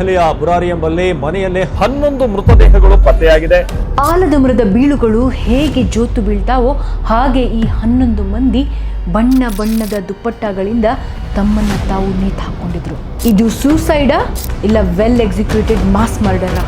ದೆಹಲಿಯ ಬುರಾರಿ ಎಂಬಲ್ಲಿ ಮನೆಯಲ್ಲೇ 11 ಮೃತದೇಹಗಳು ಪತ್ತೆಯಾಗಿದೆ. ಆಲದ ಮರದ ಬೀಳುಗಳು ಹೇಗೆ ಜೋತು ಬೀಳ್ತಾವೋ ಹಾಗೆ ಈ 11 ಮಂದಿ ಬಣ್ಣ ಬಣ್ಣದ ದುಪ್ಪಟ್ಟಗಳಿಂದ ತಮ್ಮನ್ನು ತಾವು ನೇತು ಹಾಕೊಂಡಿದ್ರು. ಇದು ಸೂಸೈಡಾ ಇಲ್ಲ ವೆಲ್ ಎಕ್ಸಿಕ್ಯೂಟೆಡ್ ಮಾಸ್ ಮರ್ಡರಾ?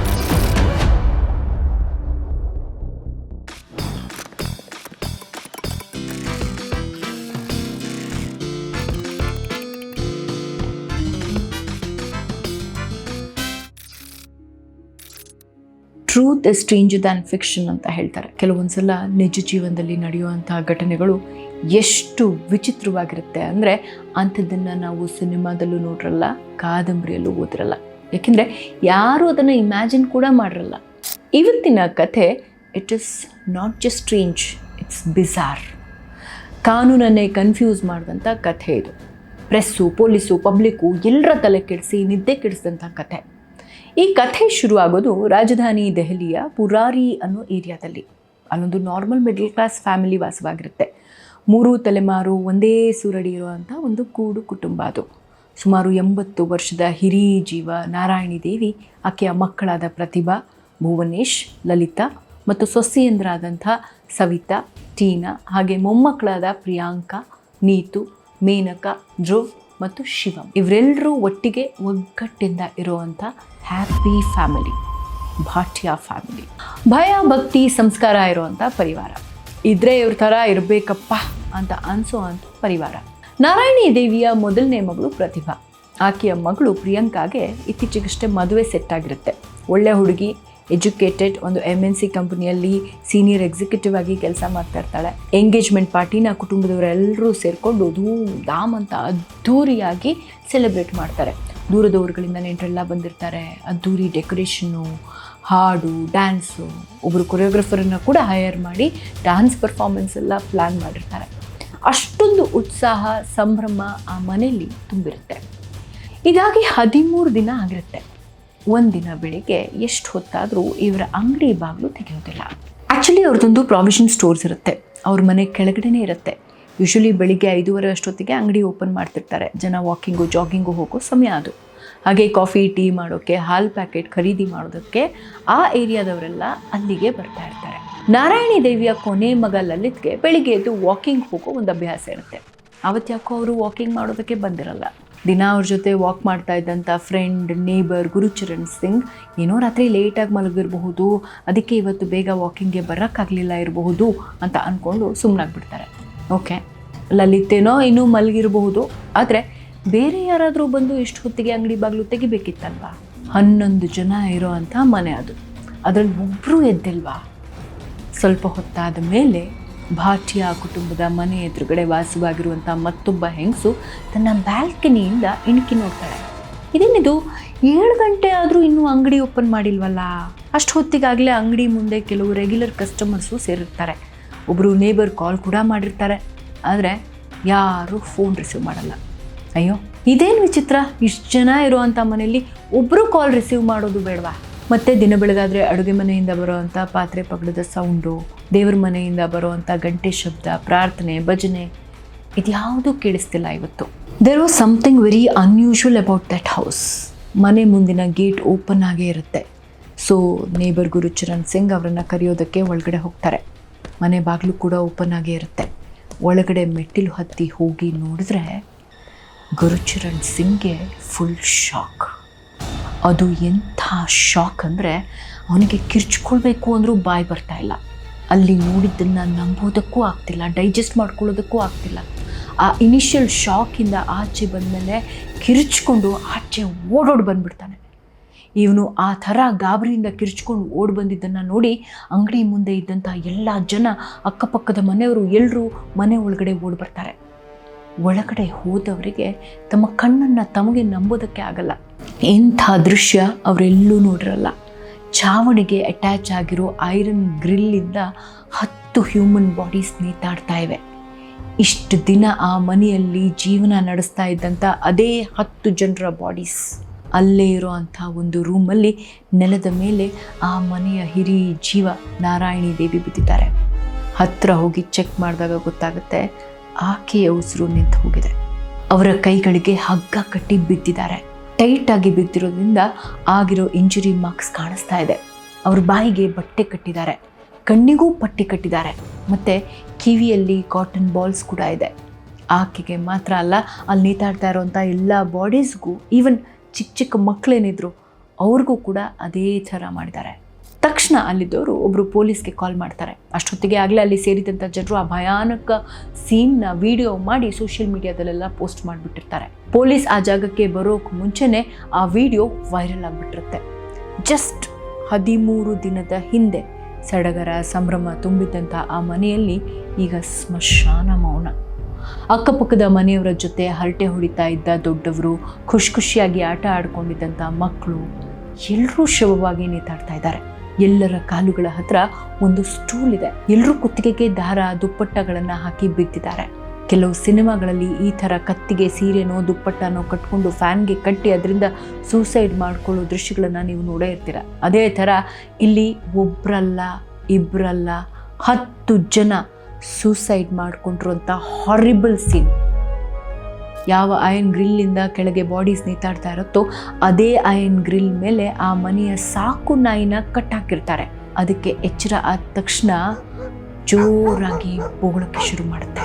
Truth is stranger than fiction ಅಂತ ಹೇಳ್ತಾರೆ. ಕೆಲವೊಂದ್ಸಲ ನಿಜ ಜೀವನದಲ್ಲಿ ನಡೆಯುವಂತಹ ಘಟನೆಗಳು ಎಷ್ಟು ವಿಚಿತ್ರವಾಗಿರುತ್ತೆ ಅಂದರೆ ಅಂಥದ್ದನ್ನು ನಾವು ಸಿನಿಮಾದಲ್ಲೂ ನೋಡಿರಲ್ಲ, ಕಾದಂಬರಿಯಲ್ಲೂ ಓದಿರಲ್ಲ. ಯಾಕೆಂದರೆ ಯಾರೂ ಅದನ್ನು ಇಮ್ಯಾಜಿನ್ ಕೂಡ ಮಾಡಿರಲ್ಲ. ಇವತ್ತಿನ ಕಥೆ it is not just strange, it's bizarre. ಕಾನೂನನ್ನೇ ಕನ್ಫ್ಯೂಸ್ ಮಾಡಿದಂಥ ಕಥೆ ಇದು. ಪ್ರೆಸ್ಸು, ಪೊಲೀಸು, ಪಬ್ಲಿಕ್ಕು ಎಲ್ಲರ ತಲೆ ಕೆಡಿಸಿ ನಿದ್ದೆ ಕೆಡಿಸಿದಂಥ ಕಥೆ. ಈ ಕಥೆ ಶುರುವಾಗೋದು ರಾಜಧಾನಿ ದೆಹಲಿಯ ಬುರಾರಿ ಅನ್ನೋ ಏರಿಯಾದಲ್ಲಿ. ಅಲ್ಲೊಂದು ನಾರ್ಮಲ್ ಮಿಡಲ್ ಕ್ಲಾಸ್ ಫ್ಯಾಮಿಲಿ ವಾಸವಾಗಿರುತ್ತೆ. 3 ತಲೆಮಾರು ಒಂದೇ ಸೂರಡಿ ಇರುವಂಥ ಒಂದು ಕೂಡು ಕುಟುಂಬ ಅದು. ಸುಮಾರು 80 ವರ್ಷದ ಹಿರಿ ಜೀವ ನಾರಾಯಣಿ ದೇವಿ, ಆಕೆಯ ಮಕ್ಕಳಾದ ಪ್ರತಿಭಾ, ಭುವನೇಶ್, ಲಲಿತಾ ಮತ್ತು ಸೊಸೆಯಂದರಾದಂಥ ಸವಿತಾ, ಟೀನಾ, ಹಾಗೆ ಮೊಮ್ಮಕ್ಕಳಾದ ಪ್ರಿಯಾಂಕಾ, ನೀತು, ಮೇನಕಾ, ಧ್ರುವ್ ಮತ್ತು ಶಿವಮ್. ಇವರೆಲ್ಲರೂ ಒಟ್ಟಿಗೆ ಒಗ್ಗಟ್ಟಿಂದ ಇರುವಂಥ ಹ್ಯಾಪಿ ಫ್ಯಾಮಿಲಿ, ಭಾಟಿಯಾ ಫ್ಯಾಮಿಲಿ. ಭಯ, ಭಕ್ತಿ, ಸಂಸ್ಕಾರ ಇರುವಂಥ ಪರಿವಾರ. ಇದ್ರೆ ಇವ್ರ ಥರ ಇರಬೇಕಪ್ಪ ಅಂತ ಅನಿಸೋವಂಥ ಪರಿವಾರ. ನಾರಾಯಣಿ ದೇವಿಯ ಮೊದಲನೇ ಮಗಳು ಪ್ರತಿಭಾ. ಆಕೆಯ ಮಗಳು ಪ್ರಿಯಾಂಕಾಗೆ ಇತ್ತೀಚೆಗಷ್ಟೇ ಮದುವೆ ಸೆಟ್ ಆಗಿರುತ್ತೆ. ಒಳ್ಳೆ ಹುಡುಗಿ, ಎಜುಕೇಟೆಡ್, ಒಂದು MNC ಕಂಪನಿಯಲ್ಲಿ ಸೀನಿಯರ್ ಎಕ್ಸಿಕ್ಯೂಟಿವ್ ಆಗಿ ಕೆಲಸ ಮಾಡ್ತಾ ಇರ್ತಾಳೆ. ಎಂಗೇಜ್ಮೆಂಟ್ ಪಾರ್ಟಿನ ಕುಟುಂಬದವರೆಲ್ಲರೂ ಸೇರಿಕೊಂಡು ಧೂಮ್ ಧಾಮ್ ಅಂತ ಅದ್ಧೂರಿಯಾಗಿ ಸೆಲೆಬ್ರೇಟ್ ಮಾಡ್ತಾರೆ. ದೂರದವರುಗಳಿಂದ ನೆಂಟರೆಲ್ಲ ಬಂದಿರ್ತಾರೆ. ಅದ್ಧೂರಿ ಡೆಕೋರೇಷನ್ನು, ಹಾಡು, ಡ್ಯಾನ್ಸು, ಒಬ್ಬರು ಕೊರಿಯೋಗ್ರಫರನ್ನು ಕೂಡ ಹೈಯರ್ ಮಾಡಿ ಡ್ಯಾನ್ಸ್ ಪರ್ಫಾರ್ಮೆನ್ಸ್ ಎಲ್ಲ ಪ್ಲ್ಯಾನ್ ಮಾಡಿರ್ತಾರೆ. ಅಷ್ಟೊಂದು ಉತ್ಸಾಹ, ಸಂಭ್ರಮ ಆ ಮನೆಯಲ್ಲಿ ತುಂಬಿರುತ್ತೆ. ಇದಾಗಿ 13 ದಿನ ಆಗಿರುತ್ತೆ. ಒಂದಿನ ಬೆಳಿಗ್ಗೆ ಎಷ್ಟು ಹೊತ್ತಾದರೂ ಇವರ ಅಂಗಡಿ ಬಾಗಿಲು ತೆಗೆಯೋದಿಲ್ಲ. ಆ್ಯಕ್ಚುಲಿ ಅವ್ರದ್ದೊಂದು ಪ್ರಾವಿಷನ್ ಸ್ಟೋರ್ಸ್ ಇರುತ್ತೆ. ಅವ್ರ ಮನೆ ಕೆಳಗಡೆನೇ ಇರುತ್ತೆ. ಯೂಶ್ವಲಿ ಬೆಳಿಗ್ಗೆ 5:30 ಅಷ್ಟೊತ್ತಿಗೆ ಅಂಗಡಿ ಓಪನ್ ಮಾಡ್ತಿರ್ತಾರೆ. ಜನ ವಾಕಿಂಗು, ಜಾಗಿಂಗು ಹೋಗೋ ಸಮಯ ಅದು. ಹಾಗೆ ಕಾಫಿ, ಟೀ ಮಾಡೋಕ್ಕೆ, ಹಾಲು ಪ್ಯಾಕೆಟ್ ಖರೀದಿ ಮಾಡೋದಕ್ಕೆ ಆ ಏರಿಯಾದವರೆಲ್ಲ ಅಲ್ಲಿಗೆ ಬರ್ತಾ ಇರ್ತಾರೆ. ನಾರಾಯಣಿ ದೇವಿಯ ಕೊನೆ ಮಗ ಲಲಿತ್ಗೆ ಬೆಳಿಗ್ಗೆ ಎದ್ದು ವಾಕಿಂಗ್ ಹೋಗೋ ಒಂದು ಅಭ್ಯಾಸ ಇರುತ್ತೆ. ಅವತ್ತು ಯಾಕೋ ಅವರು ವಾಕಿಂಗ್ ಮಾಡೋದಕ್ಕೆ ಬಂದಿರಲ್ಲ. ದಿನ ಅವ್ರ ಜೊತೆ ವಾಕ್ ಮಾಡ್ತಾ ಇದ್ದಂಥ ಫ್ರೆಂಡ್, ನೇಬರ್ ಗುರುಚರಣ್ ಸಿಂಗ್ ಏನೋ ರಾತ್ರಿ ಲೇಟಾಗಿ ಮಲಗಿರಬಹುದು, ಅದಕ್ಕೆ ಇವತ್ತು ಬೇಗ ವಾಕಿಂಗ್ಗೆ ಬರೋಕ್ಕಾಗಲಿಲ್ಲ ಇರಬಹುದು ಅಂತ ಅಂದ್ಕೊಂಡು ಸುಮ್ಮನಾಗ್ಬಿಡ್ತಾರೆ. ಓಕೆ, ಲಲಿತೇನೋ ಇನ್ನೂ ಮಲಗಿರಬಹುದು, ಆದರೆ ಬೇರೆ ಯಾರಾದರೂ ಬಂದು ಇಷ್ಟು ಹೊತ್ತಿಗೆ ಅಂಗಡಿ ಬಾಗಿಲು ತೆಗಿಬೇಕಿತ್ತಲ್ವಾ? 11 ಜನ ಇರೋ ಅಂಥ ಮನೆ ಅದು. ಅದರಲ್ಲಿ ಒಬ್ಬರೂ ಎದ್ದಿಲ್ವಾ? ಸ್ವಲ್ಪ ಹೊತ್ತಾದ ಮೇಲೆ ಭಾಟಿಯಾ ಕುಟುಂಬದ ಮನೆ ಎದುರುಗಡೆ ವಾಸವಾಗಿರುವಂಥ ಮತ್ತೊಬ್ಬ ಹೆಂಗಸು ತನ್ನ ಬ್ಯಾಲ್ಕನಿಯಿಂದ ಇಣುಕಿ ನೋಡ್ತಾಳೆ. ಇದೇನಿದು, 7 ಗಂಟೆ ಆದರೂ ಇನ್ನೂ ಅಂಗಡಿ ಓಪನ್ ಮಾಡಿಲ್ವಲ್ಲ? ಅಷ್ಟು ಹೊತ್ತಿಗಾಗಲೇ ಅಂಗಡಿ ಮುಂದೆ ಕೆಲವು ರೆಗ್ಯುಲರ್ ಕಸ್ಟಮರ್ಸು ಸೇರಿರ್ತಾರೆ. ಒಬ್ಬರು ನೇಬರ್ ಕಾಲ್ ಕೂಡ ಮಾಡಿರ್ತಾರೆ, ಆದರೆ ಯಾರೂ ಫೋನ್ ರಿಸೀವ್ ಮಾಡಲ್ಲ. ಅಯ್ಯೋ, ಇದೇನು ವಿಚಿತ್ರ, ಇಷ್ಟು ಜನ ಇರೋವಂಥ ಮನೆಯಲ್ಲಿ ಒಬ್ಬರು ಕಾಲ್ ರಿಸೀವ್ ಮಾಡೋದು ಬೇಡವಾ? ಮತ್ತು ದಿನ ಬೆಳಗಾದರೆ ಅಡುಗೆ ಮನೆಯಿಂದ ಬರೋವಂಥ ಪಾತ್ರೆ ಪಗಡದ ಸೌಂಡು, ದೇವ್ರ ಮನೆಯಿಂದ ಬರೋವಂಥ ಗಂಟೆ ಶಬ್ದ, ಪ್ರಾರ್ಥನೆ, ಭಜನೆ, ಇದ್ಯಾವುದೂ ಕೇಳಿಸ್ತಿಲ್ಲ ಇವತ್ತು. There was something very unusual about that house. ಮನೆ ಮುಂದಿನ ಗೇಟ್ ಓಪನ್ ಆಗೇ ಇರುತ್ತೆ. ಸೊ ನೇಬರ್ ಗುರುಚರಣ್ ಸಿಂಗ್ ಅವರನ್ನು ಕರೆಯೋದಕ್ಕೆ ಒಳಗಡೆ ಹೋಗ್ತಾರೆ. ಮನೆ ಬಾಗಿಲು ಕೂಡ ಓಪನ್ ಆಗೇ ಇರುತ್ತೆ. ಒಳಗಡೆ ಮೆಟ್ಟಿಲು ಹತ್ತಿ ಹೋಗಿ ನೋಡಿದ್ರೆ ಗುರುಚರಣ್ ಸಿಂಗ್ಗೆ ಫುಲ್ ಶಾಕ್. ಅದು ಎಂಥ ಶಾಕ್ ಅಂದರೆ ಅವನಿಗೆ ಕಿರ್ಚ್ಕೊಳ್ಬೇಕು ಅಂದರೂ ಬಾಯಿ ಬರ್ತಾ ಇಲ್ಲ. ಅಲ್ಲಿ ನೋಡಿದ್ದನ್ನು ನಂಬೋದಕ್ಕೂ ಆಗ್ತಿಲ್ಲ, ಡೈಜೆಸ್ಟ್ ಮಾಡ್ಕೊಳ್ಳೋದಕ್ಕೂ ಆಗ್ತಿಲ್ಲ. ಆ ಇನಿಷಿಯಲ್ ಶಾಕಿಂದ ಆಚೆ ಬಂದಮೇಲೆ ಕಿರ್ಚ್ಕೊಂಡು ಆಚೆ ಓಡೋಡಿ ಬಂದುಬಿಡ್ತಾನೆ. ಇವನು ಆ ಥರ ಗಾಬರಿಯಿಂದ ಕಿರ್ಚ್ಕೊಂಡು ಓಡಿ ಬಂದಿದ್ದನ್ನು ನೋಡಿ ಅಂಗಡಿ ಮುಂದೆ ಇದ್ದಂಥ ಎಲ್ಲ ಜನ, ಅಕ್ಕಪಕ್ಕದ ಮನೆಯವರು ಎಲ್ಲರೂ ಮನೆ ಒಳಗಡೆ ಓಡಿ ಬರ್ತಾರೆ. ಒಳಗಡೆ ಹೋದವರಿಗೆ ತಮ್ಮ ಕಣ್ಣನ್ನು ತಮಗೆ ನಂಬೋದಕ್ಕೆ ಆಗಲ್ಲ. ಇಂಥ ದೃಶ್ಯ ಅವರೆಲ್ಲೂ ನೋಡಿರಲ್ಲ. ಛಾವಣಿಗೆ ಅಟ್ಯಾಚ್ ಆಗಿರೋ ಐರನ್ ಗ್ರಿಲ್ಲಿಂದ 10 ಹ್ಯೂಮನ್ ಬಾಡೀಸ್ ನೇತಾಡ್ತಾ ಇವೆ. ಇಷ್ಟು ದಿನ ಆ ಮನೆಯಲ್ಲಿ ಜೀವನ ನಡೆಸ್ತಾ ಇದ್ದಂಥ ಅದೇ 10 ಜನರ ಬಾಡೀಸ್ ಅಲ್ಲೇ ಇರೋ ಅಂಥ ಒಂದು ರೂಮಲ್ಲಿ ನೆಲದ ಮೇಲೆ ಆ ಮನೆಯ ಹಿರಿ ಜೀವ ನಾರಾಯಣಿ ದೇವಿ ಬಿದ್ದಿದ್ದಾರೆ. ಹತ್ತಿರ ಹೋಗಿ ಚೆಕ್ ಮಾಡಿದಾಗ ಗೊತ್ತಾಗುತ್ತೆ, ಆಕೆಯ ಉಸಿರು ನಿಂತು ಹೋಗಿದೆ. ಅವರ ಕೈಗಳಿಗೆ ಹಗ್ಗ ಕಟ್ಟಿ ಬಿದ್ದಿದ್ದಾರೆ. ಟೈಟಾಗಿ ಬಿದ್ದಿರೋದ್ರಿಂದ ಆಗಿರೋ ಇಂಜುರಿ ಮಾರ್ಕ್ಸ್ ಕಾಣಿಸ್ತಾ ಇದೆ. ಅವ್ರ ಬಾಯಿಗೆ ಬಟ್ಟೆ ಕಟ್ಟಿದ್ದಾರೆ, ಕಣ್ಣಿಗೂ ಪಟ್ಟಿ ಕಟ್ಟಿದ್ದಾರೆ, ಮತ್ತು ಕಿವಿಯಲ್ಲಿ ಕಾಟನ್ ಬಾಲ್ಸ್ ಕೂಡ ಇದೆ. ಆಕೆಗೆ ಮಾತ್ರ ಅಲ್ಲ, ಅಲ್ಲಿ ನೇತಾಡ್ತಾ ಇರೋವಂಥ ಎಲ್ಲ ಬಾಡೀಸ್ಗೂ, ಈವನ್ ಚಿಕ್ಕ ಚಿಕ್ಕ ಮಕ್ಕಳೇನಿದ್ರು ಅವ್ರಿಗೂ ಕೂಡ ಅದೇ ಥರ ಮಾಡಿದ್ದಾರೆ. ತಕ್ಷಣ ಅಲ್ಲಿದ್ದವರು ಒಬ್ಬರು ಪೊಲೀಸ್ಗೆ ಕಾಲ್ ಮಾಡ್ತಾರೆ. ಅಷ್ಟೊತ್ತಿಗೆ ಆಗಲೇ ಅಲ್ಲಿ ಸೇರಿದಂಥ ಜನರು ಆ ಭಯಾನಕ ಸೀನ್ನ ವಿಡಿಯೋ ಮಾಡಿ ಸೋಷಿಯಲ್ ಮೀಡಿಯಾದಲ್ಲೆಲ್ಲ ಪೋಸ್ಟ್ ಮಾಡಿಬಿಟ್ಟಿರ್ತಾರೆ. ಪೊಲೀಸ್ ಆ ಜಾಗಕ್ಕೆ ಬರೋಕ್ಕೆ ಮುಂಚೆನೇ ಆ ವಿಡಿಯೋ ವೈರಲ್ ಆಗಿಬಿಟ್ಟಿರುತ್ತೆ. ಜಸ್ಟ್ 13 ದಿನದ ಹಿಂದೆ ಸಡಗರ ಸಂಭ್ರಮ ತುಂಬಿದ್ದಂಥ ಆ ಮನೆಯಲ್ಲಿ ಈಗ ಸ್ಮಶಾನ ಮೌನ. ಅಕ್ಕಪಕ್ಕದ ಮನೆಯವರ ಜೊತೆ ಹರಟೆ ಹೊಡಿತಾ ಇದ್ದ ದೊಡ್ಡವರು, ಖುಷಿಯಾಗಿ ಆಟ ಆಡ್ಕೊಂಡಿದ್ದಂಥ ಮಕ್ಕಳು ಎಲ್ಲರೂ ಶವವಾಗಿ ನೇತಾಡ್ತಾ ಇದ್ದಾರೆ. ಎಲ್ಲರ ಕಾಲುಗಳ ಹತ್ರ ಒಂದು ಸ್ಟೂಲ್ ಇದೆ. ಎಲ್ಲರೂ ಕುತ್ತಿಗೆಗೆ ದಾರ, ದುಪ್ಪಟ್ಟಗಳನ್ನು ಹಾಕಿ ಬಿದ್ದಿದ್ದಾರೆ. ಕೆಲವು ಸಿನಿಮಾಗಳಲ್ಲಿ ಈ ಥರ ಕತ್ತಿಗೆ ಸೀರೆನೋ ದುಪ್ಪಟ್ಟನೋ ಕಟ್ಕೊಂಡು ಫ್ಯಾನ್ಗೆ ಕಟ್ಟಿ ಅದರಿಂದ ಸೂಸೈಡ್ ಮಾಡ್ಕೊಳ್ಳೋ ದೃಶ್ಯಗಳನ್ನು ನೀವು ನೋಡೇ ಇರ್ತೀರ. ಅದೇ ಥರ ಇಲ್ಲಿ ಒಬ್ಬರಲ್ಲ, ಇಬ್ಬರಲ್ಲ, 10 ಜನ ಸೂಸೈಡ್ ಮಾಡಿಕೊಂಡಿರುವಂಥ ಹಾರಿಬಲ್ ಸೀನ್. ಯಾವ ಐರನ್ ಗ್ರಿಲ್ಲಿಂದ ಕೆಳಗೆ ಬಾಡೀಸ್ ನೇತಾಡ್ತಾ ಇರುತ್ತೋ ಅದೇ ಐರನ್ ಗ್ರಿಲ್ ಮೇಲೆ ಆ ಮನೆಯ ಸಾಕು ನಾಯಿನ ಕಟ್ಟಾಕಿರ್ತಾರೆ. ಅದಕ್ಕೆ ಎಚ್ಚರ ಆದ ತಕ್ಷಣ ಜೋರಾಗಿ ಬೊಗಳಕ್ಕೆ ಶುರು ಮಾಡುತ್ತೆ.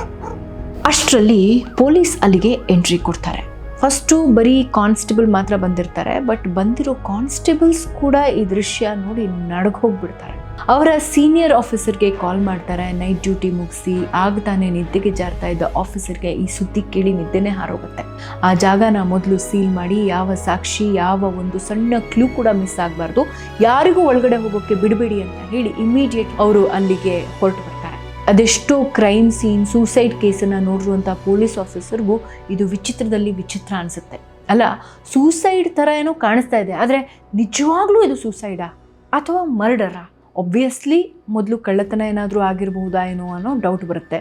ಅಷ್ಟರಲ್ಲಿ ಪೊಲೀಸ್ ಅಲ್ಲಿಗೆ ಎಂಟ್ರಿ ಕೊಡ್ತಾರೆ. ಫಸ್ಟು ಬರೀ ಕಾನ್ಸ್ಟೇಬಲ್ ಮಾತ್ರ ಬಂದಿರ್ತಾರೆ. ಬಟ್ ಬಂದಿರೋ ಕಾನ್ಸ್ಟೇಬಲ್ಸ್ ಕೂಡ ಈ ದೃಶ್ಯ ನೋಡಿ ನಡಗೋಗ್ಬಿಡ್ತಾರೆ. ಅವರ ಸೀನಿಯರ್ ಆಫೀಸರ್ಗೆ ಕಾಲ್ ಮಾಡ್ತಾರೆ. ನೈಟ್ ಡ್ಯೂಟಿ ಮುಗಿಸಿ ತಾನೇ ನಿದ್ದೆಗೆ ಜಾರ್ತಾ ಇದ್ದ ಆಫೀಸರ್ಗೆ ಈ ಸುದ್ದಿ ಕೇಳಿ ನಿದ್ದೆನೇ ಹಾರೋಗುತ್ತೆ. ಆ ಜಾಗನ ಮೊದಲು ಸೀಲ್ ಮಾಡಿ, ಯಾವ ಸಾಕ್ಷಿ, ಯಾವ ಒಂದು ಸಣ್ಣ ಕ್ಲೂ ಕೂಡ ಮಿಸ್ ಆಗಬಾರ್ದು, ಯಾರಿಗೂ ಒಳಗಡೆ ಹೋಗೋಕ್ಕೆ ಬಿಡಬೇಡಿ ಅಂತ ಹೇಳಿ ಇಮಿಡಿಯೇಟ್ ಅವರು ಅಲ್ಲಿಗೆ ಹೊರಟು ಬರ್ತಾರೆ. ಅದೆಷ್ಟೋ ಕ್ರೈಮ್ ಸೀನ್, ಸೂಸೈಡ್ ಕೇಸನ್ನು ನೋಡಿರುವಂಥ ಪೊಲೀಸ್ ಆಫೀಸರ್ಗೂ ಇದು ವಿಚಿತ್ರದಲ್ಲಿ ವಿಚಿತ್ರ ಅನಿಸುತ್ತೆ. ಅಲ್ಲ, ಸೂಸೈಡ್ ಥರ ಏನೋ ಕಾಣಿಸ್ತಾ ಇದೆ, ಆದರೆ ನಿಜವಾಗ್ಲೂ ಇದು ಸೂಸೈಡಾ ಅಥವಾ ಮರ್ಡರಾ? ಒಬ್ವಿಯಸ್ಲಿ ಮೊದಲು ಕಳ್ಳತನ ಏನಾದರೂ ಆಗಿರಬಹುದಾ ಏನೋ ಅನ್ನೋ ಡೌಟ್ ಬರುತ್ತೆ.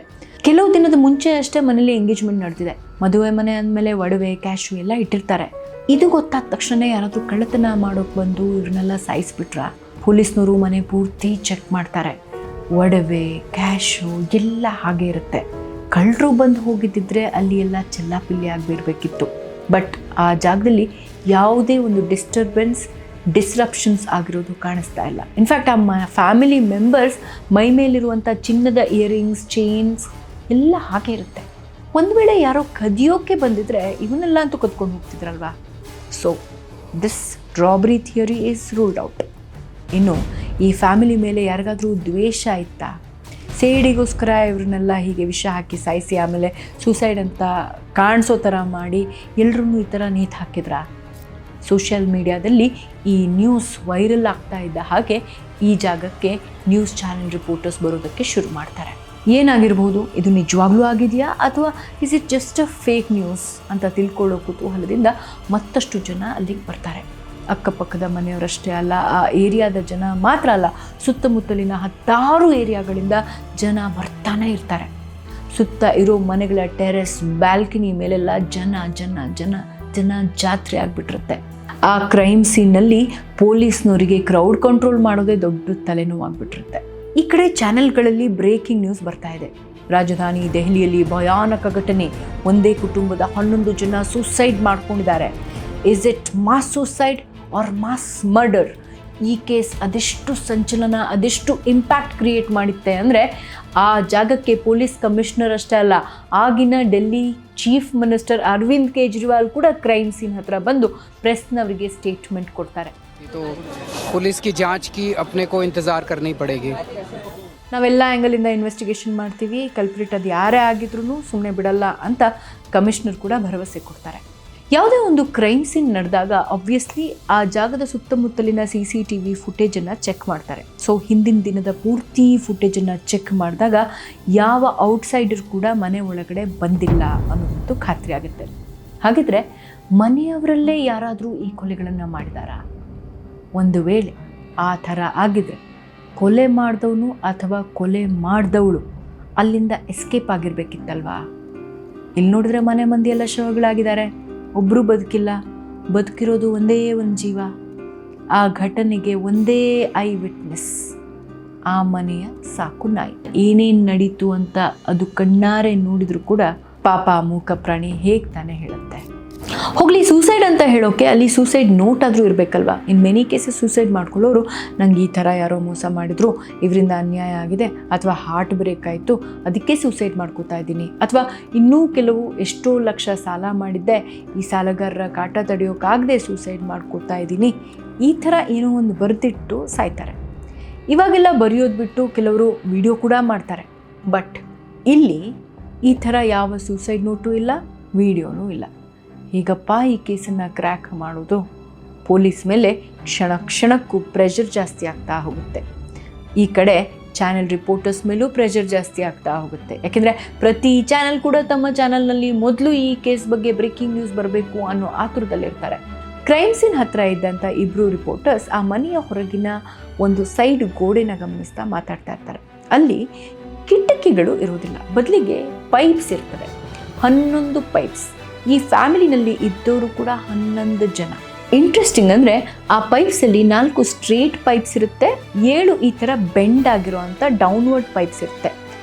ಕೆಲವು ದಿನದ ಮುಂಚೆ ಅಷ್ಟೇ ಮನೇಲಿ ಎಂಗೇಜ್ಮೆಂಟ್ ನಡೆದಿದೆ. ಮದುವೆ ಮನೆ ಅಂದಮೇಲೆ ಒಡವೆ, ಕ್ಯಾಶು ಎಲ್ಲ ಇಟ್ಟಿರ್ತಾರೆ. ಇದು ಗೊತ್ತಾದ ತಕ್ಷಣ ಯಾರಾದರೂ ಕಳ್ಳತನ ಮಾಡೋಕೆ ಬಂದು ಇವ್ರನ್ನೆಲ್ಲ ಸಾಯಿಸ್ಬಿಟ್ರ? ಪೊಲೀಸ್ನವರು ಮನೆ ಪೂರ್ತಿ ಚೆಕ್ ಮಾಡ್ತಾರೆ. ಒಡವೆ, ಕ್ಯಾಶು ಎಲ್ಲ ಹಾಗೆ ಇರುತ್ತೆ. ಕಳ್ಳರು ಬಂದು ಹೋಗಿದ್ದಿದ್ರೆ ಅಲ್ಲಿ ಎಲ್ಲ ಚೆಲ್ಲಾಪಿಲ್ಲಿ ಆಗಿಬಿಡ್ಬೇಕಿತ್ತು. ಬಟ್ ಆ ಜಾಗದಲ್ಲಿ ಯಾವುದೇ ಒಂದು ಡಿಸ್ರಪ್ಷನ್ಸ್ ಆಗಿರೋದು ಕಾಣಿಸ್ತಾ ಇಲ್ಲ. ಇನ್ಫ್ಯಾಕ್ಟ್ ಆ ಫ್ಯಾಮಿಲಿ ಮೆಂಬರ್ಸ್ ಮೈ ಮೇಲಿರುವಂಥ ಚಿನ್ನದ ಇಯರಿಂಗ್ಸ್, ಚೈನ್ಸ್ ಎಲ್ಲ ಹಾಗೆ ಇರುತ್ತೆ. ಒಂದು ವೇಳೆ ಯಾರೋ ಕದಿಯೋಕ್ಕೆ ಬಂದಿದ್ರೆ ಇವನ್ನೆಲ್ಲ ಅಂತೂ ಕದ್ಕೊಂಡು ಹೋಗ್ತಿದ್ರಲ್ವಾ. So this robbery theory is ruled out. ಇನ್ನು ಈ ಫ್ಯಾಮಿಲಿ ಮೇಲೆ ಯಾರಿಗಾದರೂ ದ್ವೇಷ ಇತ್ತಾ? ಸೇಡಿಗೋಸ್ಕರ ಇವ್ರನ್ನೆಲ್ಲ ಹೀಗೆ ವಿಷ ಹಾಕಿ ಸಾಯಿಸಿ ಆಮೇಲೆ ಸೂಸೈಡ್ ಅಂತ ಕಾಣಿಸೋ ಥರ ಮಾಡಿ ಎಲ್ಲರೂ ಈ ಥರ ನೇತು ಹಾಕಿದ್ರಾ? ಸೋಷಿಯಲ್ ಮೀಡಿಯಾದಲ್ಲಿ ಈ ನ್ಯೂಸ್ ವೈರಲ್ ಆಗ್ತಾ ಇದ್ದ ಹಾಗೆ ಈ ಜಾಗಕ್ಕೆ ನ್ಯೂಸ್ ಚಾನೆಲ್ ರಿಪೋರ್ಟರ್ಸ್ ಬರೋದಕ್ಕೆ ಶುರು ಮಾಡ್ತಾರೆ. ಏನಾಗಿರ್ಬೋದು, ಇದು ನಿಜವಾಗ್ಲೂ ಆಗಿದೆಯಾ ಅಥವಾ is it just a fake news ಅಂತ ತಿಳ್ಕೊಳ್ಳೋ ಕುತೂಹಲದಿಂದ ಮತ್ತಷ್ಟು ಜನ ಅಲ್ಲಿಗೆ ಬರ್ತಾರೆ. ಅಕ್ಕಪಕ್ಕದ ಮನೆಯವರಷ್ಟೇ ಅಲ್ಲ, ಆ ಏರಿಯಾದ ಜನ ಮಾತ್ರ ಅಲ್ಲ, ಸುತ್ತಮುತ್ತಲಿನ 10 ಏರಿಯಾಗಳಿಂದ ಜನ ಬರ್ತಾನೆ ಇರ್ತಾರೆ. ಸುತ್ತ ಇರೋ ಮನೆಗಳ ಟೆರೆಸ್, ಬ್ಯಾಲ್ಕನಿ ಮೇಲೆಲ್ಲ ಜನ ಜಾತ್ರೆ ಆಗಿಬಿಟ್ಟಿರುತ್ತೆ. ಆ ಕ್ರೈಮ್ ಸೀನ್ನಲ್ಲಿ ಪೊಲೀಸ್ನವರಿಗೆ ಕ್ರೌಡ್ ಕಂಟ್ರೋಲ್ ಮಾಡೋದೇ ದೊಡ್ಡ ತಲೆನೋವಾಗಿಬಿಟ್ಟಿರುತ್ತೆ. ಈ ಕಡೆ ಚಾನೆಲ್ಗಳಲ್ಲಿ ಬ್ರೇಕಿಂಗ್ ನ್ಯೂಸ್ ಬರ್ತಾ ಇದೆ. ರಾಜಧಾನಿ ದೆಹಲಿಯಲ್ಲಿ ಭಯಾನಕ ಘಟನೆ, ಒಂದೇ ಕುಟುಂಬದ 11 ಜನ ಸೂಸೈಡ್ ಮಾಡ್ಕೊಂಡಿದ್ದಾರೆ. Is it mass suicide or mass murder? ಈ ಕೇಸ್ ಅದೆಷ್ಟು ಸಂಚಲನ, ಅದೆಷ್ಟು ಇಂಪ್ಯಾಕ್ಟ್ ಕ್ರಿಯೇಟ್ ಮಾಡುತ್ತೆ ಅಂದರೆ ಆ ಜಾಗಕ್ಕೆ ಪೊಲೀಸ್ ಕಮಿಷನರ್ ಅಷ್ಟೇ ಅಲ್ಲ, ಆಗಿನ ಡೆಲ್ಲಿ ಚೀಫ್ ಮಿನಿಸ್ಟರ್ ಅರವಿಂದ್ ಕೇಜ್ರಿವಾಲ್ ಕೂಡ ಕ್ರೈಮ್ ಸೀನ್ ಹತ್ರ ಬಂದು ಪ್ರೆಸ್ನವರಿಗೆ ಸ್ಟೇಟ್ಮೆಂಟ್ ಕೊಡ್ತಾರೆ. ಪೊಲೀಸ್ ಕಿ ಜಾಂಚ್ ಕಿ ಅಪ್ನೆ ಕೋ ಇಂತಜಾರ್ ಕರ್ನಿ ಪಡೇಗಿ. ನಾವೆಲ್ಲ ಆ್ಯಂಗಲಿಂದ ಇನ್ವೆಸ್ಟಿಗೇಷನ್ ಮಾಡ್ತೀವಿ, ಕಲ್ಪ್ರಿಟ್ ಅದು ಯಾರೇ ಆಗಿದ್ರೂ ಸುಮ್ಮನೆ ಬಿಡಲ್ಲ ಅಂತ ಕಮಿಷನರ್ ಕೂಡ ಭರವಸೆ ಕೊಡ್ತಾರೆ. ಯಾವುದೇ ಒಂದು ಕ್ರೈಮ್ ಸೀನ್ ನಡೆದಾಗ ಆಬ್ವಿಯಸ್ಲಿ ಆ ಜಾಗದ ಸುತ್ತಮುತ್ತಲಿನ CCTV ಫುಟೇಜನ್ನು ಚೆಕ್ ಮಾಡ್ತಾರೆ. ಸೊ ಹಿಂದಿನ ದಿನದ ಪೂರ್ತಿ ಫುಟೇಜನ್ನು ಚೆಕ್ ಮಾಡಿದಾಗ ಯಾವ ಔಟ್ಸೈಡರ್ ಕೂಡ ಮನೆ ಒಳಗಡೆ ಬಂದಿಲ್ಲ ಅನ್ನೋದಂತೂ ಖಾತ್ರಿ ಆಗುತ್ತೆ. ಹಾಗಿದ್ರೆ ಮನೆಯವರಲ್ಲೇ ಯಾರಾದರೂ ಈ ಕೊಲೆಗಳನ್ನು ಮಾಡಿದಾರಾ? ಒಂದು ವೇಳೆ ಆ ಥರ ಆಗಿದ್ರೆ ಕೊಲೆ ಮಾಡಿದವನು ಅಥವಾ ಕೊಲೆ ಮಾಡಿದವಳು ಅಲ್ಲಿಂದ ಎಸ್ಕೇಪ್ ಆಗಿರಬೇಕಿತ್ತಲ್ವಾ? ಇಲ್ಲಿ ನೋಡಿದ್ರೆ ಮನೆ ಮಂದಿ ಎಲ್ಲ ಶವಗಳಾಗಿದ್ದಾರೆ, ಒಬ್ಬರು ಬದುಕಿಲ್ಲ. ಬದುಕಿರೋದು ಒಂದೇ ಒಂದು ಜೀವ. ಆ ಘಟನೆಗೆ ಒಂದೇ ಐ ವಿಟ್ನೆಸ್, ಆ ಮನೆಯ ಸಾಕು ನಾಯಿ. ಏನೇನು ನಡೀತು ಅಂತ ಅದು ಕಣ್ಣಾರೆ ನೋಡಿದ್ರು ಕೂಡ ಪಾಪ ಮೂಕ ಪ್ರಾಣಿ ಹೇಗೆ ತಾನೇ ಹೇಳುತ್ತೆ. ಹೋಗಲಿ ಸೂಸೈಡ್ ಅಂತ ಹೇಳೋಕ್ಕೆ ಅಲ್ಲಿ ಸೂಸೈಡ್ ನೋಟ್ ಆದರೂ ಇರಬೇಕಲ್ವಾ. ಇನ್ ಮೆನಿ ಕೇಸಸ್ ಸೂಸೈಡ್ ಮಾಡ್ಕೊಳ್ಳೋರು ನಂಗೆ ಈ ಥರ ಯಾರೋ ಮೋಸ ಮಾಡಿದ್ರು, ಇವರಿಂದ ಅನ್ಯಾಯ ಆಗಿದೆ, ಅಥವಾ ಹಾರ್ಟ್ ಬ್ರೇಕ್ ಆಯಿತು ಅದಕ್ಕೆ ಸೂಸೈಡ್ ಮಾಡ್ಕೋತಾ ಇದ್ದೀನಿ, ಅಥವಾ ಇನ್ನೂ ಕೆಲವು ಎಷ್ಟೋ ಲಕ್ಷ ಸಾಲ ಮಾಡಿದ್ದೆ, ಈ ಸಾಲಗಾರರ ಕಾಟ ತಡೆಯೋಕ್ಕಾಗದೆ ಸೂಸೈಡ್ ಮಾಡ್ಕೋತಾ ಇದ್ದೀನಿ, ಈ ಥರ ಏನೋ ಒಂದು ಬರೆದಿಟ್ಟು ಸಾಯ್ತಾರೆ. ಇವಾಗೆಲ್ಲ ಬರೆಯೋದು ಬಿಟ್ಟು ಕೆಲವರು ವಿಡಿಯೋ ಕೂಡ ಮಾಡ್ತಾರೆ. ಬಟ್ ಇಲ್ಲಿ ಈ ಥರ ಯಾವ ಸೂಸೈಡ್ ನೋಟು ಇಲ್ಲ, ವಿಡಿಯೋನೂ ಇಲ್ಲ. ಹೀಗಪ್ಪ ಈ ಕೇಸನ್ನು ಕ್ರ್ಯಾಕ್ ಮಾಡೋದು. ಪೊಲೀಸ್ ಮೇಲೆ ಕ್ಷಣ ಕ್ಷಣಕ್ಕೂ ಪ್ರೆಷರ್ ಜಾಸ್ತಿ ಆಗ್ತಾ ಹೋಗುತ್ತೆ. ಈ ಕಡೆ ಚಾನೆಲ್ ರಿಪೋರ್ಟರ್ಸ್ ಮೇಲೂ ಪ್ರೆಷರ್ ಜಾಸ್ತಿ ಆಗ್ತಾ ಹೋಗುತ್ತೆ. ಯಾಕೆಂದರೆ ಪ್ರತಿ ಚಾನೆಲ್ ಕೂಡ ತಮ್ಮ ಚಾನೆಲ್ನಲ್ಲಿ ಮೊದಲು ಈ ಕೇಸ್ ಬಗ್ಗೆ ಬ್ರೇಕಿಂಗ್ ನ್ಯೂಸ್ ಬರಬೇಕು ಅನ್ನೋ ಆತುರದಲ್ಲಿರ್ತಾರೆ. ಕ್ರೈಮ್ ಸೀನ್ ಹತ್ತಿರ ಇದ್ದಂಥ ಇಬ್ಬರು ರಿಪೋರ್ಟರ್ಸ್ ಆ ಮನೆಯ ಹೊರಗಿನ ಒಂದು ಸೈಡ್ ಗೋಡೆನ ಗಮನಿಸ್ತಾ ಮಾತಾಡ್ತಾ ಇರ್ತಾರೆ. ಅಲ್ಲಿ ಕಿಟಕಿಗಳು ಇರೋದಿಲ್ಲ, ಬದಲಿಗೆ ಪೈಪ್ಸ್ ಇರ್ತವೆ. 11 ಪೈಪ್ಸ್. ಈ ಫ್ಯಾಮಿಲಿನಲ್ಲಿ ಇದ್ದವರು ಕೂಡ 11 ಜನ. ಇಂಟ್ರೆಸ್ಟಿಂಗ್ ಅಂದರೆ ಆ ಪೈಪ್ಸಲ್ಲಿ 4 ಸ್ಟ್ರೇಟ್ ಪೈಪ್ಸ್ ಇರುತ್ತೆ, 7 ಈ ಥರ ಬೆಂಡ್ ಆಗಿರೋವಂಥ ಡೌನ್ವರ್ಡ್ ಪೈಪ್ಸ್ ಇರುತ್ತೆ.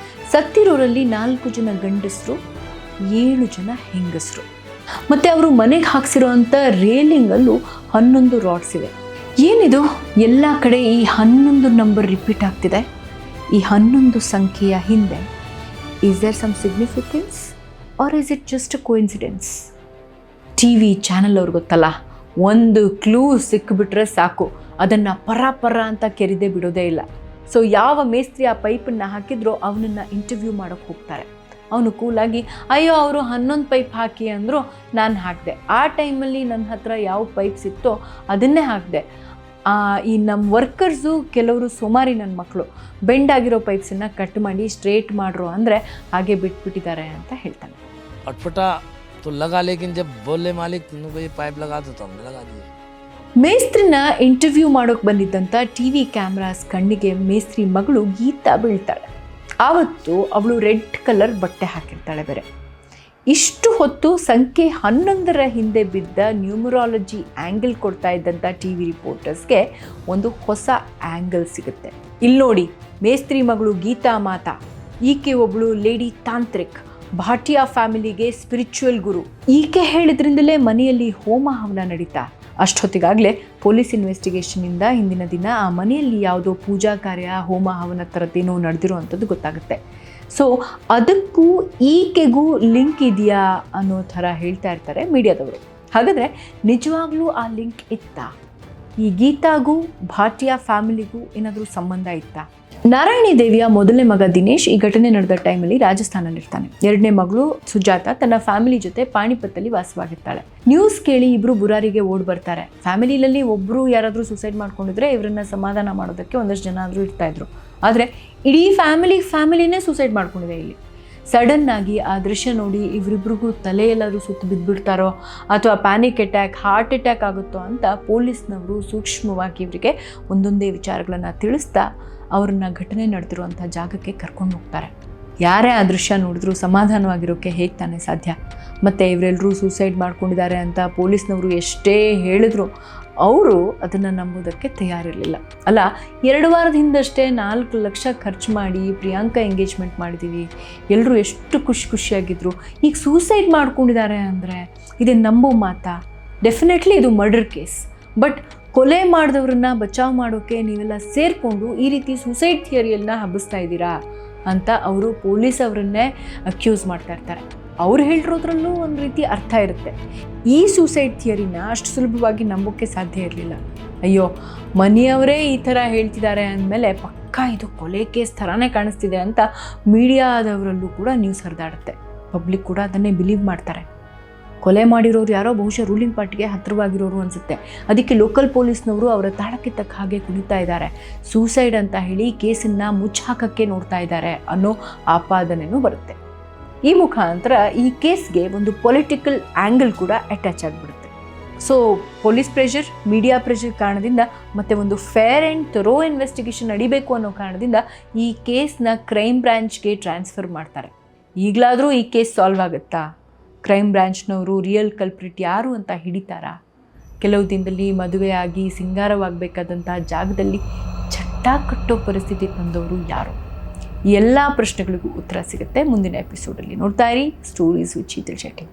ಸತ್ತಿರೋರಲ್ಲಿ 4 ಜನ ಗಂಡಸರು, 7 ಜನ ಹೆಂಗಸರು. ಮತ್ತು ಅವರು ಮನೆಗೆ ಹಾಕ್ಸಿರೋವಂಥ ರೇಲಿಂಗಲ್ಲೂ 11 ರಾಡ್ಸ್ ಇವೆ. ಏನಿದು ಎಲ್ಲ ಕಡೆ ಈ 11 ನಂಬರ್ ರಿಪೀಟ್ ಆಗ್ತಿದೆ? ಈ 11 ಸಂಖ್ಯೆಯ ಹಿಂದೆ is there some significance or is it just a coincidence? TV channel ಅವ್ರಿಗೆ ಗೊತ್ತಲ್ಲ, ಒಂದು ಕ್ಲೂ ಸಿಕ್ಕಿಬಿಟ್ರೆ ಸಾಕು, ಅದನ್ನು ಪರ ಅಂತ ಕೆರಿದೇ ಬಿಡೋದೇ ಇಲ್ಲ. ಸೊ ಯಾವ ಮೇಸ್ತ್ರಿ ಆ ಪೈಪನ್ನು ಹಾಕಿದ್ರೋ ಅವನನ್ನು ಇಂಟರ್ವ್ಯೂ ಮಾಡೋಕ್ಕೆ ಹೋಗ್ತಾರೆ. ಅವನು ಕೂಲಾಗಿ ಅಯ್ಯೋ ಅವರು 11 ಪೈಪ್ ಹಾಕಿ ಅಂದರು, ನಾನು ಹಾಕಿದೆ. ಆ ಟೈಮಲ್ಲಿ ನನ್ನ ಹತ್ರ ಯಾವ ಪೈಪ್ಸ್ ಇತ್ತೋ ಅದನ್ನೇ ಹಾಕಿದೆ. ಈ ನಮ್ಮ ವರ್ಕರ್ಸು ಕೆಲವರು ಸುಮಾರಿ ನನ್ನ ಮಕ್ಕಳು ಬೆಂಡಾಗಿರೋ ಪೈಪ್ಸನ್ನು ಕಟ್ ಮಾಡಿ ಸ್ಟ್ರೇಟ್ ಮಾಡ್ರು ಅಂದರೆ ಹಾಗೆ ಬಿಟ್ಬಿಟ್ಟಿದ್ದಾರೆ ಅಂತ ಹೇಳ್ತಾನೆ. अटपटा तो लगा, लेकिन जब बोले मालिक तुमको ये पाइप लगा दो तो हमने लगा दिए. ಮೇಸ್ತ್ರಿನ ಇಂಟರ್ವ್ಯೂ ಮಾಡೋಕೆ ಬಂದಿದ್ದಂಥ TV ಕ್ಯಾಮ್ರಾಸ್ ಕಣ್ಣಿಗೆ ಮೇಸ್ತ್ರಿ ಮಗಳು ಗೀತಾ ಬೀಳ್ತಾಳೆ. ಆವತ್ತು ಅವಳು ರೆಡ್ ಕಲರ್ ಬಟ್ಟೆ ಹಾಕಿರ್ತಾಳೆ ಬೇರೆ. ಇಷ್ಟು ಹೊತ್ತು ಸಂಖ್ಯೆ 11ರ ಹಿಂದೆ ಬಿದ್ದ ನ್ಯೂಮರಾಲಜಿ ಆ್ಯಂಗಲ್ ಕೊಡ್ತಾ ಇದ್ದಂಥ TV ರಿಪೋರ್ಟರ್ಸ್ಗೆ ಒಂದು ಹೊಸ ಆ್ಯಂಗಲ್ ಸಿಗುತ್ತೆ. ಇಲ್ಲಿ ನೋಡಿ, ಮೇಸ್ತ್ರಿ ಮಗಳು ಗೀತಾ ಮಾತಾ, ಈಕೆ ಒಬ್ಬಳು ಲೇಡಿ ತಾಂತ್ರಿಕ್, ಭಾಟಿಯಾ ಫ್ಯಾಮಿಲಿಗೆ ಸ್ಪಿರಿಚುವಲ್ ಗುರು. ಈಕೆ ಹೇಳಿದ್ರಿಂದಲೇ ಮನೆಯಲ್ಲಿ ಹೋಮ ಹವನ ನಡೀತಾ. ಅಷ್ಟೊತ್ತಿಗಾಗಲೇ ಪೊಲೀಸ್ ಇನ್ವೆಸ್ಟಿಗೇಷನಿಂದ ಹಿಂದಿನ ದಿನ ಆ ಮನೆಯಲ್ಲಿ ಯಾವುದೋ ಪೂಜಾ ಕಾರ್ಯ, ಹೋಮ ಹವನ ಥರದ್ದೇನೋ ನಡೆದಿರೋ ಅಂಥದ್ದು ಗೊತ್ತಾಗುತ್ತೆ. ಸೊ ಅದಕ್ಕೂ ಈಕೆಗೂ ಲಿಂಕ್ ಇದೆಯಾ ಅನ್ನೋ ಥರ ಹೇಳ್ತಾ ಇರ್ತಾರೆ ಮೀಡಿಯಾದವರು. ಹಾಗಾದರೆ ನಿಜವಾಗ್ಲೂ ಆ ಲಿಂಕ್ ಇತ್ತಾ? ಈ ಗೀತಾಗೂ ಭಾಟಿಯಾ ಫ್ಯಾಮಿಲಿಗೂ ಏನಾದರೂ ಸಂಬಂಧ ಇತ್ತಾ? ನಾರಾಯಣಿ ದೇವಿಯ ಮೊದಲನೇ ಮಗ ದಿನೇಶ್ ಈ ಘಟನೆ ನಡೆದ ಟೈಮಲ್ಲಿ ರಾಜಸ್ಥಾನಲ್ಲಿರ್ತಾನೆ. 2ನೇ ಮಗಳು ಸುಜಾತ ತನ್ನ ಫ್ಯಾಮಿಲಿ ಜೊತೆ ಪಾಣಿಪತ್ತಲ್ಲಿ ವಾಸವಾಗಿರ್ತಾಳೆ. ನ್ಯೂಸ್ ಕೇಳಿ ಇಬ್ಬರು ಬುರಾರಿಗೆ ಓಡ್ ಬರ್ತಾರೆ. ಫ್ಯಾಮಿಲಿಯಲ್ಲಿ ಒಬ್ಬರು ಯಾರಾದರೂ ಸೂಸೈಡ್ ಮಾಡ್ಕೊಂಡಿದ್ರೆ ಇವರನ್ನ ಸಮಾಧಾನ ಮಾಡೋದಕ್ಕೆ ಒಂದಷ್ಟು ಜನ ಆದರೂ ಇರ್ತಾಯಿದ್ರು. ಆದರೆ ಇಡೀ ಫ್ಯಾಮಿಲಿನೇ ಸೂಸೈಡ್ ಮಾಡ್ಕೊಂಡಿದೆ. ಇಲ್ಲಿ ಸಡನ್ ಆಗಿ ಆ ದೃಶ್ಯ ನೋಡಿ ಇವರಿಬ್ರಿಗೂ ತಲೆ ಎಲ್ಲರೂ ಸುತ್ತು ಬಿದ್ದುಬಿಡ್ತಾರೋ ಅಥವಾ ಪ್ಯಾನಿಕ್ ಅಟ್ಯಾಕ್, ಹಾರ್ಟ್ ಅಟ್ಯಾಕ್ ಆಗುತ್ತೋ ಅಂತ ಪೊಲೀಸ್ನವರು ಸೂಕ್ಷ್ಮವಾಗಿ ಇವರಿಗೆ ಒಂದೊಂದೇ ವಿಚಾರಗಳನ್ನು ತಿಳಿಸ್ತಾ ಅವ್ರನ್ನ ಘಟನೆ ನಡೆದಿರುವಂಥ ಜಾಗಕ್ಕೆ ಕರ್ಕೊಂಡು ಹೋಗ್ತಾರೆ. ಯಾರೇ ಆ ದೃಶ್ಯ ನೋಡಿದ್ರೂ ಸಮಾಧಾನವಾಗಿರೋಕ್ಕೆ ಹೇಗೆ ತಾನೇ ಸಾಧ್ಯ? ಮತ್ತು ಇವರೆಲ್ಲರೂ ಸೂಸೈಡ್ ಮಾಡ್ಕೊಂಡಿದ್ದಾರೆ ಅಂತ ಪೊಲೀಸ್ನವರು ಎಷ್ಟೇ ಹೇಳಿದ್ರು ಅವರು ಅದನ್ನು ನಂಬೋದಕ್ಕೆ ತಯಾರಿರಲಿಲ್ಲ. ಅಲ್ಲ, 2 ವಾರದ ಹಿಂದಷ್ಟೇ 4 ಲಕ್ಷ ಖರ್ಚು ಮಾಡಿ ಪ್ರಿಯಾಂಕಾ ಎಂಗೇಜ್ಮೆಂಟ್ ಮಾಡಿದ್ದೀವಿ, ಎಲ್ಲರೂ ಎಷ್ಟು ಖುಷಿಯಾಗಿದ್ದರು, ಈಗ ಸೂಸೈಡ್ ಮಾಡ್ಕೊಂಡಿದ್ದಾರೆ ಅಂದರೆ ಇದು ನಂಬೋ ಮಾತಾ? ಡೆಫಿನೆಟ್ಲಿ ಇದು ಮರ್ಡರ್ ಕೇಸ್. ಬಟ್ ಕೊಲೆ ಮಾಡಿದವ್ರನ್ನ ಬಚಾವ್ ಮಾಡೋಕ್ಕೆ ನೀವೆಲ್ಲ ಸೇರಿಕೊಂಡು ಈ ರೀತಿ ಸೂಸೈಡ್ ಥಿಯರಿಯನ್ನ ಹಬ್ಬಿಸ್ತಾ ಇದ್ದೀರಾ ಅಂತ ಅವರು ಪೊಲೀಸ್ ಅವರನ್ನೇ ಅಕ್ಯೂಸ್ ಮಾಡ್ತಾ ಇರ್ತಾರೆ. ಅವ್ರು ಹೇಳಿರೋದ್ರಲ್ಲೂ ಒಂದು ರೀತಿ ಅರ್ಥ ಇರುತ್ತೆ. ಈ ಸೂಸೈಡ್ ಥಿಯರಿನ ಅಷ್ಟು ಸುಲಭವಾಗಿ ನಂಬೋಕ್ಕೆ ಸಾಧ್ಯ ಇರಲಿಲ್ಲ. ಅಯ್ಯೋ, ಮನೆಯವರೇ ಈ ಥರ ಹೇಳ್ತಿದ್ದಾರೆ ಅಂದಮೇಲೆ ಪಕ್ಕಾ ಇದು ಕೊಲೆ ಕೇಸ್ ಥರನೇ ಕಾಣಿಸ್ತಿದೆ ಅಂತ ಮೀಡಿಯಾದವರಲ್ಲೂ ಕೂಡ ನ್ಯೂಸ್ ಹರಿದಾಡುತ್ತೆ. ಪಬ್ಲಿಕ್ ಕೂಡ ಅದನ್ನೇ ಬಿಲೀವ್ ಮಾಡ್ತಾರೆ. ಕೊಲೆ ಮಾಡಿರೋರು ಯಾರೋ ಬಹುಶಃ ರೂಲಿಂಗ್ ಪಾರ್ಟಿಗೆ ಹತ್ತಿರವಾಗಿರೋರು ಅನಿಸುತ್ತೆ. ಅದಕ್ಕೆ ಲೋಕಲ್ ಪೊಲೀಸ್ನವರು ಅವರ ತಾಳಕ್ಕೆ ತಕ್ಕ ಹಾಗೆ ಕುಣಿತಾ ಇದ್ದಾರೆ. ಸೂಸೈಡ್ ಅಂತ ಹೇಳಿ ಕೇಸನ್ನು ಮುಚ್ಚಾಕಕ್ಕೆ ನೋಡ್ತಾ ಇದ್ದಾರೆ ಅನ್ನೋ ಆಪಾದನೆಯೂ ಬರುತ್ತೆ. ಈ ಮುಖಾಂತರ ಈ ಕೇಸ್ಗೆ ಒಂದು ಪೊಲಿಟಿಕಲ್ ಆ್ಯಂಗಲ್ ಕೂಡ ಅಟ್ಯಾಚ್ ಆಗಿಬಿಡುತ್ತೆ. So police pressure, media pressure ಕಾರಣದಿಂದ ಮತ್ತು ಒಂದು ಫೇರ್ ಆ್ಯಂಡ್ ಥರೋ ಇನ್ವೆಸ್ಟಿಗೇಷನ್ ನಡಿಬೇಕು ಅನ್ನೋ ಕಾರಣದಿಂದ ಈ ಕೇಸ್ನ ಕ್ರೈಮ್ ಬ್ರ್ಯಾಂಚ್ಗೆ ಟ್ರಾನ್ಸ್ಫರ್ ಮಾಡ್ತಾರೆ. ಈಗಲಾದರೂ ಈ ಕೇಸ್ ಸಾಲ್ವ್ ಆಗುತ್ತಾ? ಕ್ರೈಮ್ ಬ್ರ್ಯಾಂಚ್ನವರು ರಿಯಲ್ ಕಲ್ಪ್ರಿಟ್ ಯಾರು ಅಂತ ಹಿಡಿತಾರಾ? ಕೆಲವು ದಿನದಲ್ಲಿ ಮದುವೆಯಾಗಿ ಸಿಂಗಾರವಾಗಬೇಕಾದಂಥ ಜಾಗದಲ್ಲಿ ಚಟ್ಟ ಕಟ್ಟೋ ಪರಿಸ್ಥಿತಿ ತಂದವರು ಯಾರು? ಈ ಎಲ್ಲ ಪ್ರಶ್ನೆಗಳಿಗೂ ಉತ್ತರ ಸಿಗುತ್ತೆ ಮುಂದಿನ ಎಪಿಸೋಡಲ್ಲಿ. ನೋಡ್ತಾ ಇರಿ ಸ್ಟೋರೀಸ್ ವಿತ್ ಶೀತಲ್ ಶೆಟ್ಟಿ.